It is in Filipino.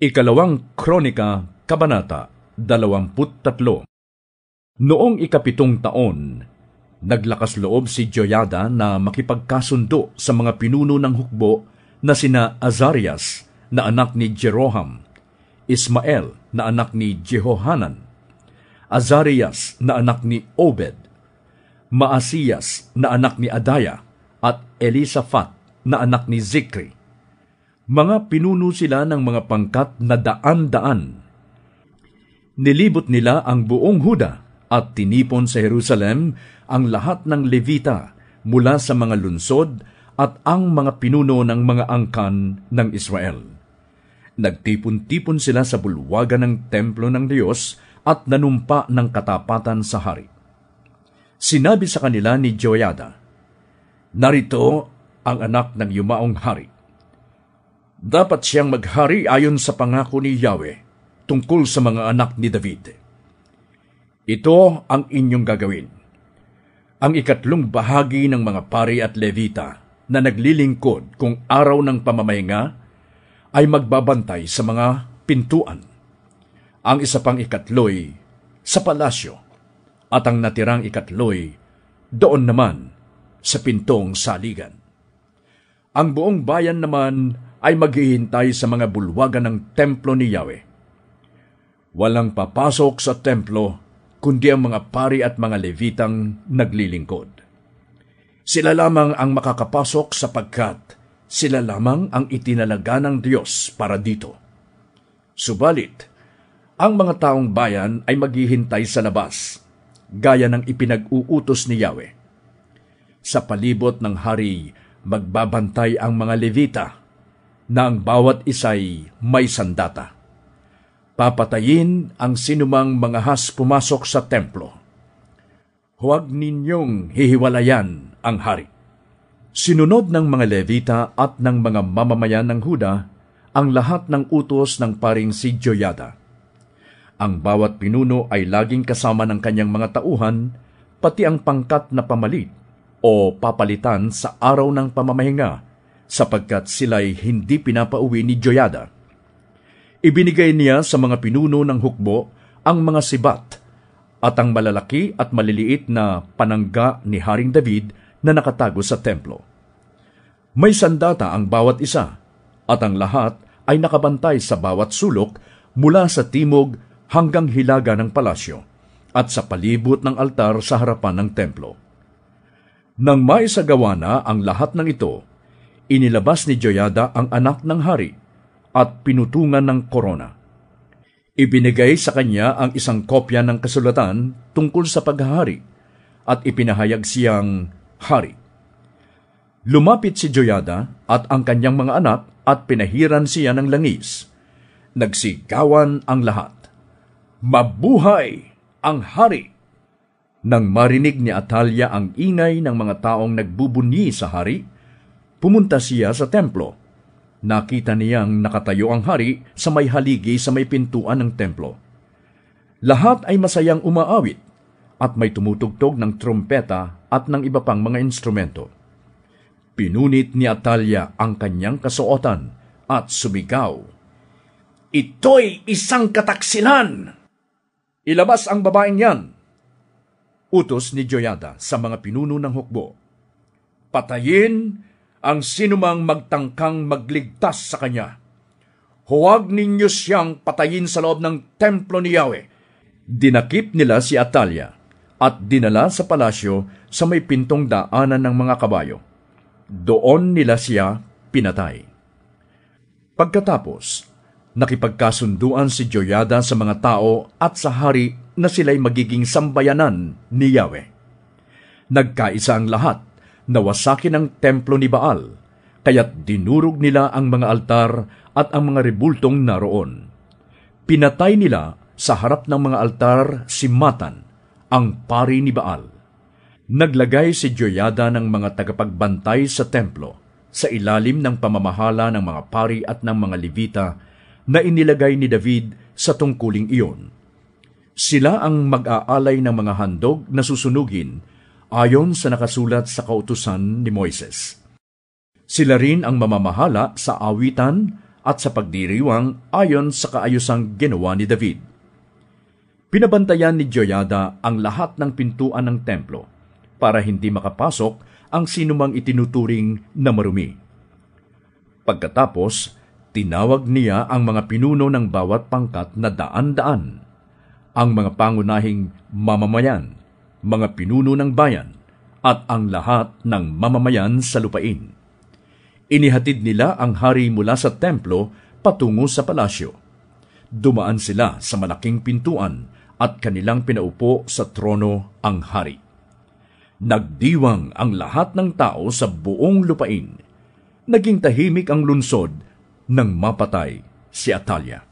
Ikalawang Kronika, Kabanata 23. Noong ikapitong taon, naglakas loob si Joyada na makipagkasundo sa mga pinuno ng hukbo na sina Azarias na anak ni Jeroham, Ismael na anak ni Jehohanan, Azarias na anak ni Obed, Maasiyas na anak ni Adaya, at Elisaphat na anak ni Zikri. Mga pinuno sila ng mga pangkat na daan-daan. Nilibot nila ang buong Huda at tinipon sa Jerusalem ang lahat ng Levita mula sa mga lunsod at ang mga pinuno ng mga angkan ng Israel. Nagtipon-tipon sila sa bulwagan ng templo ng Diyos at nanumpa ng katapatan sa hari. Sinabi sa kanila ni Joyada, "Narito ang anak ng yumaong hari. Dapat siyang maghari ayon sa pangako ni Yahweh tungkol sa mga anak ni David. Ito ang inyong gagawin. Ang ikatlong bahagi ng mga pari at levita na naglilingkod kung araw ng pamamahinga ay magbabantay sa mga pintuan. Ang isa pang ikatloy sa palasyo at ang natirang ikatloy doon naman sa pintong saligan. Ang buong bayan naman ay maghihintay sa mga bulwagan ng templo ni Yahweh. Walang papasok sa templo kundi ang mga pari at mga levitang naglilingkod. Sila lamang ang makakapasok sapagkat sila lamang ang itinalaga ng Diyos para dito. Subalit, ang mga taong bayan ay maghihintay sa labas, gaya ng ipinag-uutos ni Yahweh. Sa palibot ng hari, magbabantay ang mga levita, na ang bawat isa'y may sandata. Papatayin ang sinumang mangahas pumasok sa templo. Huwag ninyong hihiwalayan ang hari." Sinunod ng mga Levita at ng mga mamamayan ng Huda ang lahat ng utos ng paring si Joyada. Ang bawat pinuno ay laging kasama ng kanyang mga tauhan, pati ang pangkat na pamalit o papalitan sa araw ng pamamahinga, sapagkat sila'y hindi pinapauwi ni Joyada. Ibinigay niya sa mga pinuno ng hukbo ang mga sibat at ang malalaki at maliliit na panangga ni Haring David na nakatago sa templo. May sandata ang bawat isa, at ang lahat ay nakabantay sa bawat sulok mula sa timog hanggang hilaga ng palasyo at sa palibot ng altar sa harapan ng templo. Nang maisagawa na ang lahat ng ito, inilabas ni Joyada ang anak ng hari at pinutungan ng korona. Ibinigay sa kanya ang isang kopya ng kasulatan tungkol sa paghahari at ipinahayag siyang hari. Lumapit si Joyada at ang kanyang mga anak at pinahiran siya ng langis. Nagsigawan ang lahat, "Mabuhay ang hari!" Nang marinig ni Atalya ang ingay ng mga taong nagbubunyi sa hari, pumunta siya sa templo. Nakita niyang nakatayo ang hari sa may haligi sa may pintuan ng templo. Lahat ay masayang umaawit at may tumutugtog ng trompeta at ng iba pang mga instrumento. Pinunit ni Atalya ang kanyang kasuotan at sumigaw, "Ito'y isang kataksilan! Ilabas ang babaeng yan!" Utos ni Joyada sa mga pinuno ng hukbo, "Patayin ang sinumang magtangkang magligtas sa kanya. Huwag ninyo siyang patayin sa loob ng templo ni Yahweh." Dinakip nila si Atalya at dinala sa palasyo sa may pintong daanan ng mga kabayo. Doon nila siya pinatay. Pagkatapos, nakipagkasunduan si Joyada sa mga tao at sa hari na sila'y magiging sambayanan ni Yahweh. Nagkaisa ang lahat na wasakin ang templo ni Baal, kaya't dinurog nila ang mga altar at ang mga rebultong naroon. Pinatay nila sa harap ng mga altar si Matan, ang pari ni Baal. Naglagay si Joyada ng mga tagapagbantay sa templo, sa ilalim ng pamamahala ng mga pari at ng mga Levita na inilagay ni David sa tungkuling iyon. Sila ang mag-aalay ng mga handog na susunugin ayon sa nakasulat sa kautusan ni Moises. Sila rin ang mamamahala sa awitan at sa pagdiriwang ayon sa kaayusang ginawa ni David. Pinabantayan ni Joyada ang lahat ng pintuan ng templo para hindi makapasok ang sinumang itinuturing na marumi. Pagkatapos, tinawag niya ang mga pinuno ng bawat pangkat na daan-daan, ang mga pangunahing mamamayan, mga pinuno ng bayan, at ang lahat ng mamamayan sa lupain. Inihatid nila ang hari mula sa templo patungo sa palasyo. Dumaan sila sa malaking pintuan at kanilang pinaupo sa trono ang hari. Nagdiwang ang lahat ng tao sa buong lupain. Naging tahimik ang lungsod nang mapatay si Atalia.